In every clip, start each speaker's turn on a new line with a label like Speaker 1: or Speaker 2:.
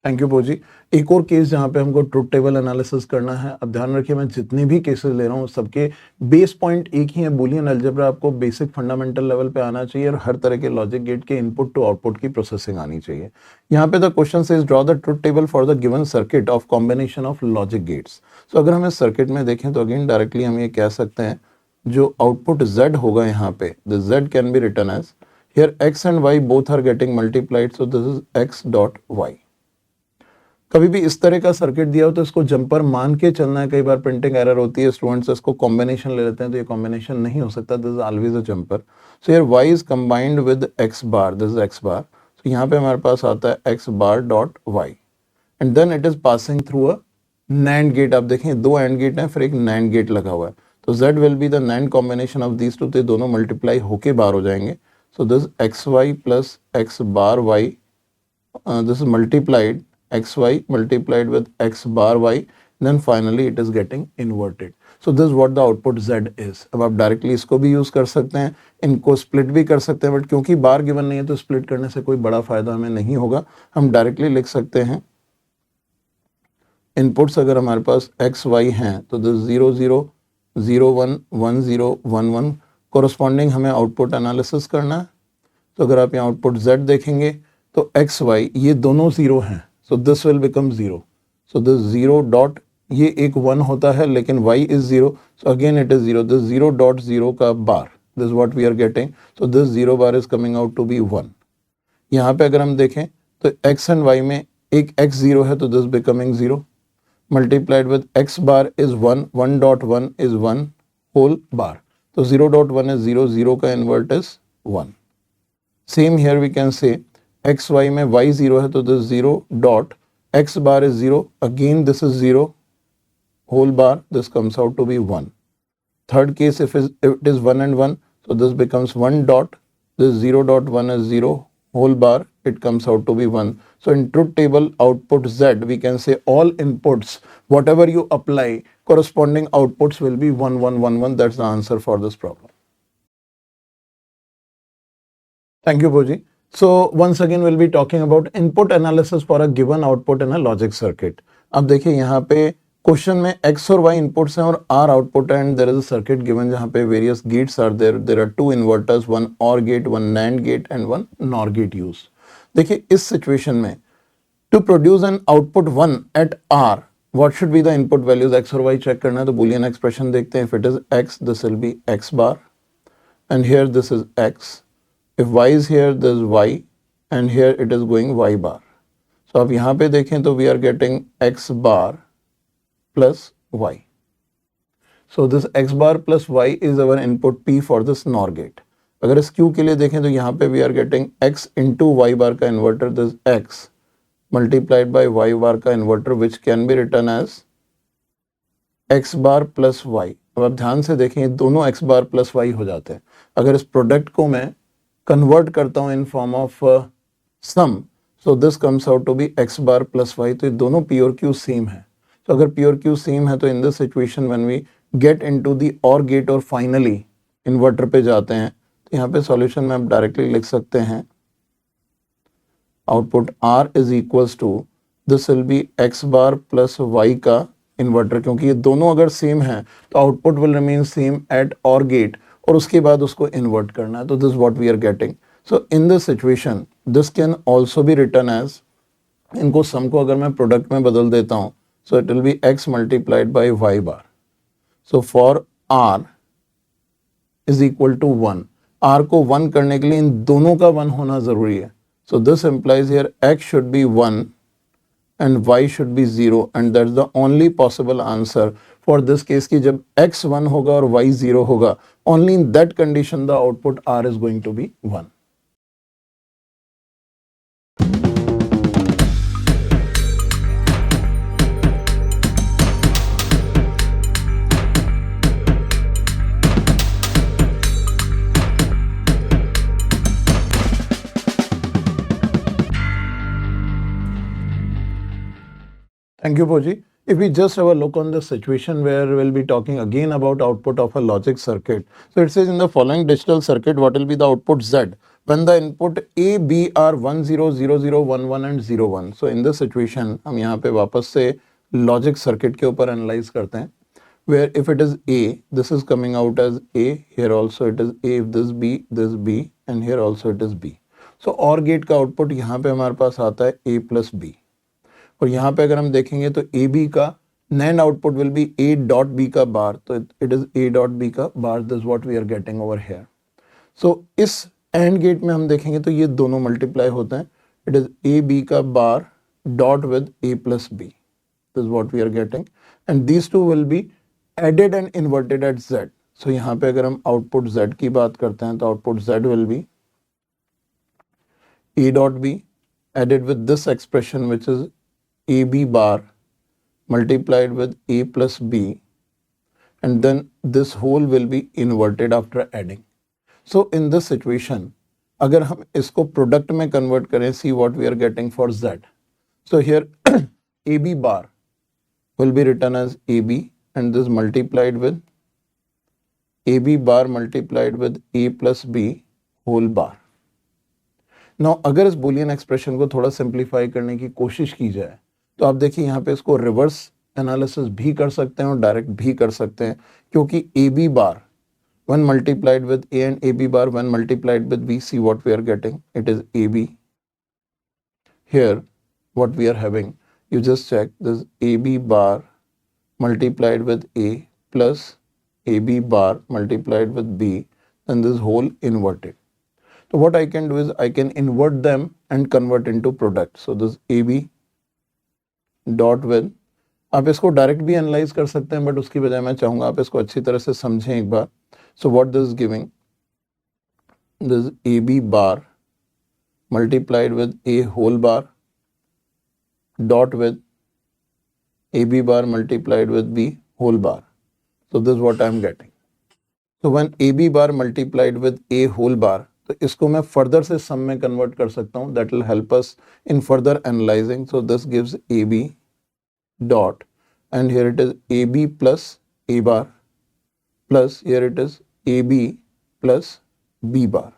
Speaker 1: Thank you पोजी। एक और case जहाँ पे हमको ट्रुथ टेबल एनालिसिस करना है। अब ध्यान रखिए मैं जितने भी केसेस ले रहा हूँ सबके बेस पॉइंट एक ही है, बूलियन अलजेब्रा आपको बेसिक फंडामेंटल लेवल पे आना चाहिए और हर तरह के लॉजिक गेट के इनपुट टू आउटपुट की प्रोसेसिंग आनी चाहिए। यहाँ पे the question says draw the truth table for the given circuit of combination of logic gates. So अगर हम इस सर्किट में देखें तो अगेन डायरेक्टली हम ये कह सकते हैं जो आउटपुट Z होगा यहाँ पे, the Z can be written as here X and Y both are getting multiplied, so this is X dot Y। कभी भी इस तरह का सर्किट दिया हो तो इसको जंपर मान के चलना है। कई बार प्रिंटिंग एरर होती है, स्टूडेंट्स इसको कॉम्बिनेशन ले लेते हैं, तो ये कॉम्बिनेशन नहीं हो सकता, this is always a jumper. So here y is combined with x bar, this is x bar. तो यहाँ पे हमारे पास आता है x bar dot y and then it is passing through a NAND gate. आप देखें दो एंड गेट हैं, फिर एक नैंड गेट लगा हुआ है, तो z will be the NAND combination of these two, तो दोनों मल्टीप्लाई होके बाहर हो जाएंगे। So this xy plus x bar y, this is multiplied xy multiplied with x bar y, then finally it is getting inverted. So this is what the output z is. अब आप directly इसको भी use कर सकते हैं, इनको split भी कर सकते हैं, बट क्योंकि बार गिवन नहीं है तो स्प्लिट करने से कोई बड़ा फायदा हमें नहीं होगा। हम डायरेक्टली लिख सकते हैं इनपुट्स अगर हमारे पास x y हैं तो दिस 0 0 0 1 1 0 1 1 कोरस्पॉन्डिंग हमें आउटपुट एनालिसिस करना है। तो अगर आप यहाँ आउटपुट z देखेंगे तो x y ये दोनों 0 हैं, so this will become 0. So this 0 dot ये एक 1 होता है लेकिन y is 0, so again it is 0. This 0 dot 0 का bar, this is what we are getting. So this 0 bar is coming out to be 1. यहाँ पे अगर हम देखें तो x and y में एक x 0 है तो this becoming 0 multiplied with x bar is 1, 1 dot 1 is 1 whole bar. तो 0 dot 1 is 0, 0 का invert is 1. Same here we can say x y में y 0 है तो this 0 dot x bar is 0, again this is 0 whole bar, this comes out to be 1. Third case if it is 1 and 1, so this becomes 1 dot, this 0 dot 1 is 0 whole bar, it comes out to be 1. So in truth table output z we can say all inputs whatever you apply corresponding outputs will be 1 1 1 1. That's the answer for this problem. Thank you Boji. So once again we'll be talking about input analysis for a given output in a logic circuit. अब देखिए यहाँ पे question में x और y inputs हैं और r output है and there is a circuit given जहाँ पे various gates are there are two inverters, one OR gate, one NAND gate and one NOR gate use. देखिए इस सिचुएशन में to produce an output 1 at r what should be the input values. x और y check करना है तो Boolean expression देखते हैं। If it is x this will be x bar and here this is x, if y is here this is y and here it is going y bar. So आप यहाँ पे देखें तो we are getting x bar plus y. So this x bar plus y is our input P for this NOR gate. अगर इस Q के लिए देखें तो यहाँ पे we are getting x into y bar का inverter, this x multiplied by y bar का inverter which can be written as x bar plus y. अब आप ध्यान से देखें ये दोनों x bar plus y हो जाते हैं। अगर इस प्रोडक्ट को मैं कन्वर्ट करता हूँ in form of sum, so this comes out to be x bar plus y। तो ये दोनों P और Q सेम है। तो अगर P और Q सेम है तो in this situation when we get into the OR gate और फाइनली इन्वर्टर पे जाते हैं तो यहाँ पे सॉल्यूशन में आप डायरेक्टली लिख सकते हैं output R is equals to this will be x bar plus y का इन्वर्टर, क्योंकि ये दोनों अगर सेम है तो output will remain same at OR gate और उसके बाद उसको इन्वर्ट करना है। तो this what we are getting. So in this situation this can also be written as, इनको सम को अगर मैं प्रोडक्ट में बदल देता हूं so it will be x multiplied by y bar. So for r is equal to 1, r को 1 करने के लिए इन दोनों का 1 होना जरूरी है। So this implies here x should be 1 and y should be 0 and that's the only possible answer for this case कि जब x 1 होगा और y 0 होगा, only in that condition the output R is going to be 1. Thank you, Poji. If we just have a look on the situation where we'll be talking again about output of a logic circuit. So it says in the following digital circuit, what will be the output Z when the input A, B are 1 0 0 0 1 1 and 0 1. So in this situation हम यहाँ पे वापस से logic circuit के ऊपर analyse करते हैं, where if it is A, this is coming out as A, here also it is A, if this B, and here also it is B. So OR gate का output यहाँ पे हमारे पास आता है A plus B, और यहाँ पे अगर हम देखेंगे तो ए बी का NAND output will be A dot B का बार, तो it is A dot B का bar, this what we are getting over here. So इस एंड गेट में हम देखेंगे तो ये दोनों मल्टीप्लाई होते हैं, इट इज ए बी का bar dot with A plus B, this what we are getting, and these two will be added and inverted at Z. So यहाँ पे अगर हम आउटपुट Z की बात करते हैं तो output Z will be A dot B added with this expression which is AB bar multiplied with A plus B, and then this whole will be inverted after adding. So in this situation, अगर हम इसको product में convert करें, see what we are getting for Z. So here AB bar will be written as AB and this multiplied with AB bar multiplied with A plus B whole bar. Now अगर इस Boolean expression को थोड़ा simplify करने की कोशिश की जाए तो आप देखिए यहाँ पे इसको रिवर्स एनालिसिस भी कर सकते हैं और डायरेक्ट भी कर सकते हैं, क्योंकि A B bar one multiplied with A and A B bar one multiplied with B, see what we are getting, it is A B. Here what we are having, you just check this A B bar multiplied with A plus A B bar multiplied with B, and this whole inverted. So what I can do is I can invert them and convert into product. So this A B dot with, आप इसको direct भी analyse कर सकते हैं, but उसकी बजाय मैं चाहूंगा आप इसको अच्छी तरह से समझें एक बार. So what this giving, this A B bar multiplied with A whole bar dot with A B bar multiplied with B whole bar. So this what I am getting. So when A B bar multiplied with A whole bar, तो इसको मैं further से सम में convert कर सकता हूँ, that will help us in further analysing. So this gives A B dot and here it is A B plus A bar plus here it is A B plus B bar.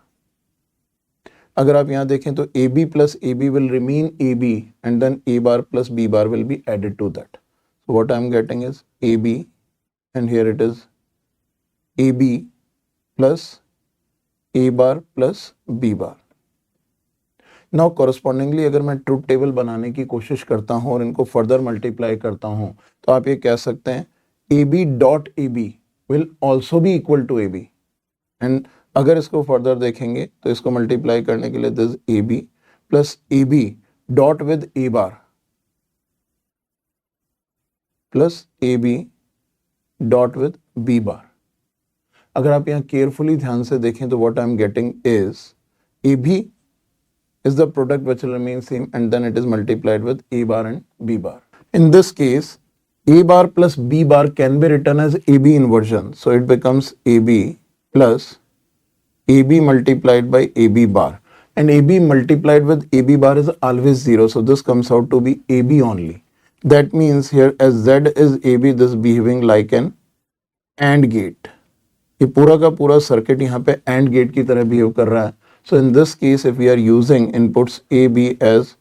Speaker 1: अगर आप यहाँ देखें तो A B plus A B will remain A B and then A bar plus B bar will be added to that. So what I am getting is A B and here it is A B plus A bar plus B bar. Now correspondingly अगर मैं truth table बनाने की कोशिश करता हूं और इनको further multiply करता हूं तो आप ये कह सकते हैं A B dot A B will also be equal to A B, and अगर इसको फर्दर देखेंगे तो इसको मल्टीप्लाई करने के लिए this A B plus A B dot with A bar plus A B dot with B bar. अगर आप यहाँ केयरफुली ध्यान से देखें तो what I am getting is A B is the product which will remain same and then it is multiplied with A bar and B bar. In this case a bar plus b bar can be written as ab inversion, so it becomes ab plus ab multiplied by ab bar, and ab multiplied with ab bar is always 0, so this comes out to be ab only. That means here as z is ab, this behaving like an AND gate. ये पूरा का पूरा circuit यहाँ पे AND gate की तरह behave कर रहा है. So in this case if we are using inputs a b as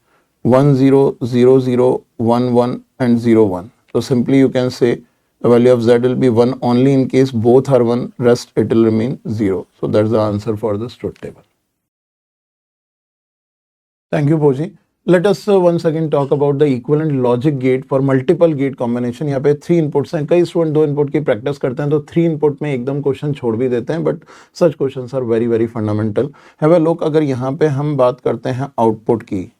Speaker 1: 1 0 0 0 1 1 and 0 1, so simply you can say the value of z will be 1 only in case both are 1, rest it will remain 0. So that's the answer for this truth table. Thank you Poji. Let us once again talk about the equivalent logic gate for multiple gate combination. यहाँ पे 3 inputs हैं, कई student 2 input की practice करते हैं तो 3 input में एकदम क्वेश्चन छोड़ भी देते हैं, but such questions are very very fundamental. Have a look. अगर यहाँ पे हम बात करते हैं आउटपुट की,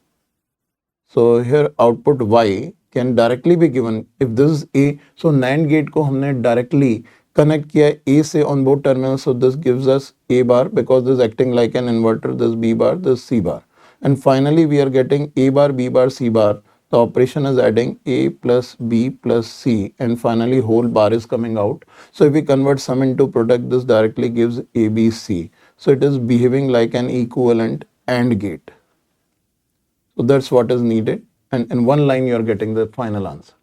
Speaker 1: so here output y can directly be given if this is a. So NAND gate को हमने directly connect किया a से on both terminals, so this gives us a bar because this is acting like an inverter, this b bar, this c bar, and finally we are getting a bar, b bar, c bar. The operation is adding a plus b plus c, and finally whole bar is coming out. So if we convert sum into product, this directly gives a b c. So it is behaving like an equivalent AND gate. So that's what is needed, and in one line you are getting the final answer.